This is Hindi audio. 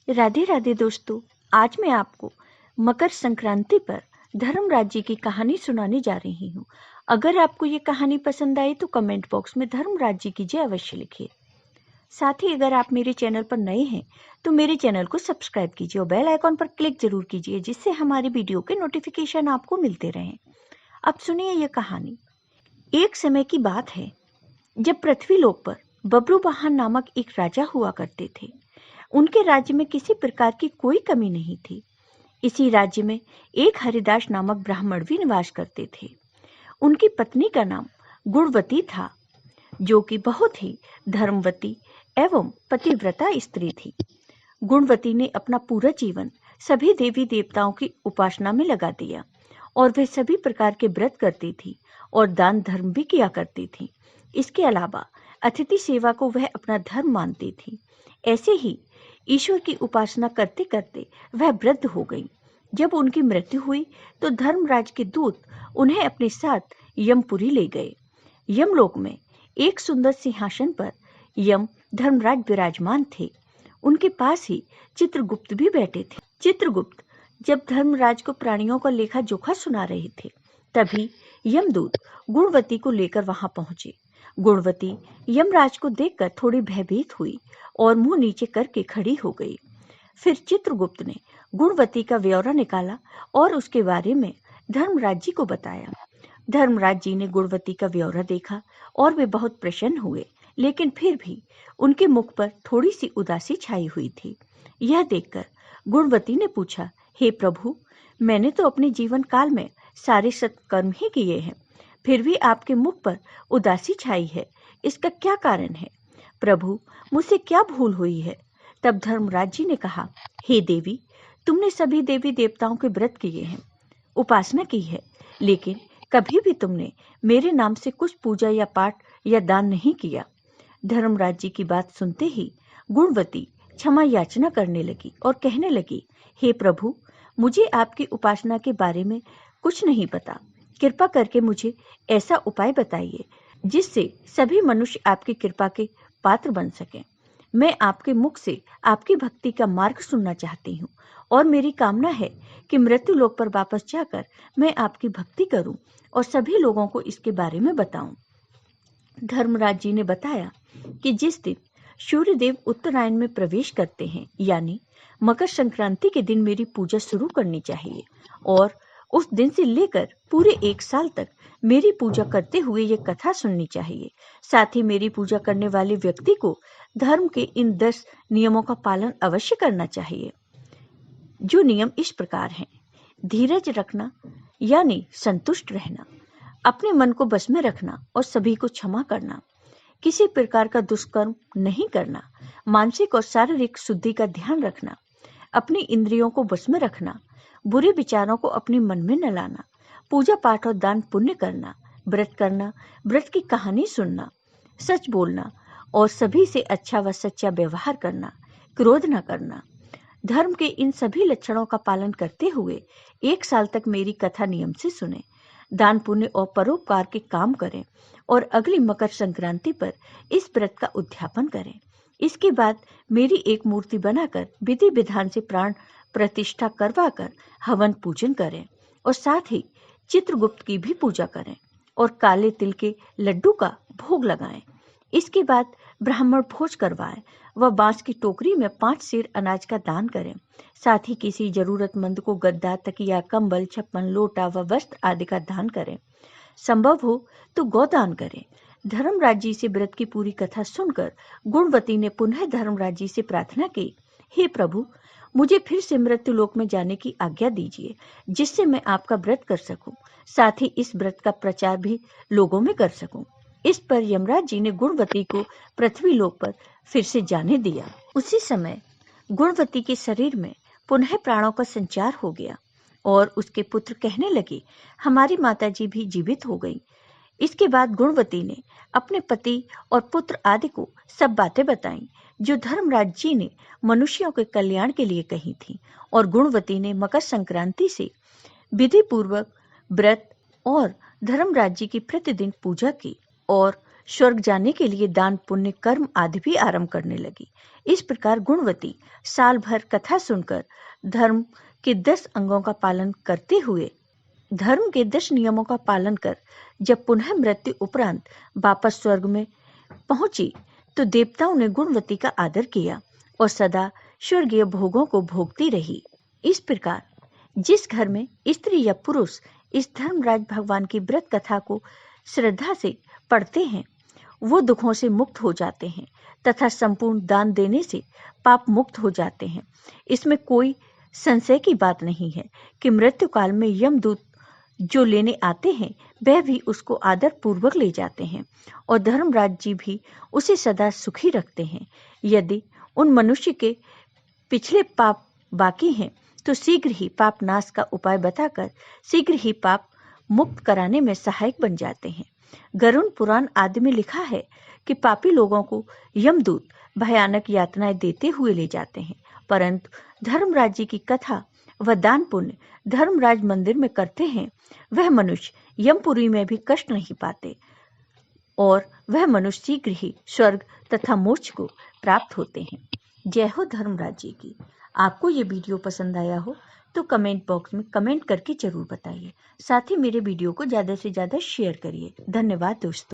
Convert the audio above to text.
राधे राधे दोस्तों, आज मैं आपको मकर संक्रांति पर धर्मराज जी की कहानी सुनाने जा रही हूँ। अगर आपको ये कहानी पसंद आई तो कमेंट बॉक्स में धर्मराज जी की जय अवश्य लिखिए। साथ ही अगर आप मेरे चैनल पर नए हैं तो मेरे चैनल को सब्सक्राइब कीजिए और बेल आइकॉन पर क्लिक जरूर कीजिए, जिससे हमारी वीडियो के नोटिफिकेशन आपको मिलते रहें। अब सुनिए यह कहानी। एक समय की बात है जब पृथ्वी लोक पर बब्रुवाहन नामक एक राजा हुआ करते थे। उनके राज्य में किसी प्रकार की कोई कमी नहीं थी। इसी राज्य में एक हरिदास नामक ब्राह्मण भी निवास करते थे। उनकी पत्नी का नाम गुणवती था, जो कि बहुत ही धर्मवती एवं पतिव्रता स्त्री थी। गुणवती ने अपना पूरा जीवन सभी देवी देवताओं की उपासना में लगा दिया और वह सभी प्रकार के व्रत करती थी और दान धर्म भी किया करती थी। इसके अलावा अतिथि सेवा को वह अपना धर्म मानती थी। ऐसे ही ईश्वर की उपासना करते करते वह वृद्ध हो गई। जब उनकी मृत्यु हुई तो धर्मराज के दूत उन्हें अपने साथ यमपुरी ले गए। यमलोक में एक सुंदर सिंहासन पर यम धर्मराज विराजमान थे। उनके पास ही चित्रगुप्त भी बैठे थे। चित्रगुप्त जब धर्मराज को प्राणियों का लेखा जोखा सुना रहे थे, तभी यमदूत गुणवती को लेकर वहां पहुंचे। गुणवती यमराज को देखकर थोड़ी भयभीत हुई और मुंह नीचे करके खड़ी हो गई। फिर चित्रगुप्त ने गुणवती का ब्यौरा निकाला और उसके बारे में धर्मराज जी को बताया। धर्मराज जी ने गुणवती का ब्यौरा देखा और वे बहुत प्रसन्न हुए, लेकिन फिर भी उनके मुख पर थोड़ी सी उदासी छाई हुई थी। यह देखकर गुणवती ने पूछा, हे प्रभु, मैंने तो अपने जीवन काल में सारे सत्कर्म ही किए हैं, फिर भी आपके मुख पर उदासी छाई है। इसका क्या कारण है? प्रभु, मुझसे क्या भूल हुई है? तब धर्मराज जी ने कहा, हे देवी, तुमने सभी देवी देवताओं के व्रत किए हैं, उपासना की है, लेकिन कभी भी तुमने मेरे नाम से कुछ पूजा या पाठ या दान नहीं किया। धर्मराज जी की बात सुनते ही गुणवती क्षमा याचना करने लगी और कहने लगी, हे प्रभु, मुझे आपकी उपासना के बारे में कुछ नहीं पता। कृपा करके मुझे ऐसा उपाय बताइए जिससे सभी मनुष्य आपकी कृपा के पात्र बन सकें। मैं आपके मुख से आपकी भक्ति का मार्ग सुनना चाहती हूँ और मेरी कामना है कि मृत्यु लोक पर वापस जाकर मैं आपकी भक्ति करूं और सभी लोगों को इसके बारे में बताऊं। धर्मराज जी ने बताया कि जिस दिन सूर्यदेव उत्तरायण में प्रवेश करते हैं, यानी मकर संक्रांति के दिन मेरी पूजा शुरू करनी चाहिए और उस दिन से लेकर पूरे 1 साल तक मेरी पूजा करते हुए ये कथा सुननी चाहिए। साथ ही मेरी पूजा करने वाले व्यक्ति को धर्म के इन 10 नियमों का पालन अवश्य करना चाहिए। जो नियम इस प्रकार हैं: धीरज रखना यानी संतुष्ट रहना, अपने मन को बस में रखना और सभी को क्षमा करना, किसी प्रकार का दुष्कर्म नहीं करना, मानसिक और शारीरिक शुद्धि का ध्यान रखना, अपनी इंद्रियों को बस में रखना, बुरे विचारों को अपने मन में न लाना, पूजा पाठ और दान पुण्य करना, व्रत की कहानी सुनना, सच बोलना और सभी से अच्छा व सच्चा व्यवहार करना, क्रोध न करना। धर्म के इन सभी लक्षणों का पालन करते हुए 1 साल तक मेरी कथा नियम से सुने, दान पुण्य और परोपकार के काम करें और अगली मकर संक्रांति पर इस व्रत का उद्यापन करें। इसके बाद मेरी एक मूर्ति बनाकर विधि विधान से प्राण प्रतिष्ठा करवाकर हवन पूजन करें और साथ ही चित्रगुप्त की भी पूजा करें और काले तिल के लड्डू का भोग लगाएं। इसके बाद ब्राह्मण भोज करवाएं व बांस की टोकरी में 5 सेर अनाज का दान करें। साथ ही किसी जरूरतमंद को गद्दा, तकिया, कंबल, छप्पन, लोटा व वस्त्र आदि का दान करें। संभव हो तो गोदान करें। धर्मराज जी से व्रत की पूरी कथा सुनकर गुणवती ने पुनः धर्मराज जी से प्रार्थना की, हे प्रभु, मुझे फिर से मृत्यु लोक में जाने की आज्ञा दीजिए, जिससे मैं आपका व्रत कर सकूं, साथ ही इस व्रत का प्रचार भी लोगों में कर सकूं। इस पर यमराज जी ने गुणवती को पृथ्वी लोक पर फिर से जाने दिया। उसी समय गुणवती के शरीर में पुनः प्राणों का संचार हो गया और उसके पुत्र कहने लगे, हमारी माताजी भी जीवित हो गई। इसके बाद गुणवती ने अपने पति और पुत्र आदि को सब बातें बताईं जो धर्मराज जी ने मनुष्यों के कल्याण के लिए कही थी, और गुणवती ने मकर संक्रांति से विधि पूर्वक व्रत और धर्मराज जी की प्रतिदिन पूजा की और स्वर्ग जाने के लिए दान, पुण्य, कर्म आदि भी आरंभ करने लगी। इस प्रकार गुणवती साल भर कथा सुनकर धर्म के 10 अंगों का पालन करते हुए धर्म के 10 नियमों का पालन कर जब पुनः मृत्यु उपरांत वापस स्वर्ग में पहुंची तो देवताओं ने गुणवती का आदर किया और सदा स्वर्गीय भोगों को भोगती रही। इस प्रकार जिस घर में स्त्री या पुरुष इस धर्मराज भगवान की व्रत कथा को श्रद्धा से पढ़ते हैं वो दुखों से मुक्त हो जाते हैं तथा संपूर्ण दान देने से पाप मुक्त हो जाते हैं। इसमें कोई संशय की बात नहीं है कि मृत्यु काल में यमदूत जो लेने आते हैं वह भी उसको आदर पूर्वक ले जाते हैं और धर्मराज जी भी उसे सदा सुखी रखते हैं। यदि उन मनुष्य के पिछले पाप बाकी हैं तो शीघ्र ही पाप नाश का उपाय बताकर शीघ्र ही पाप मुक्त कराने में सहायक बन जाते हैं। गरुड़ पुराण आदि में लिखा है कि पापी लोगों को यमदूत भयानक यातनाएं देते हुए ले जाते हैं, परंतु धर्मराज जी की कथा व दान पुण्य धर्मराज मंदिर में करते हैं वह मनुष्य यमपुरी में भी कष्ट नहीं पाते और वह मनुष्य शीघ्र ही स्वर्ग तथा मोक्ष को प्राप्त होते हैं। जय हो धर्मराज जी की। आपको ये वीडियो पसंद आया हो तो कमेंट बॉक्स में कमेंट करके जरूर बताइए। साथ ही मेरे वीडियो को ज़्यादा से ज़्यादा शेयर करिए। धन्यवाद दोस्तों।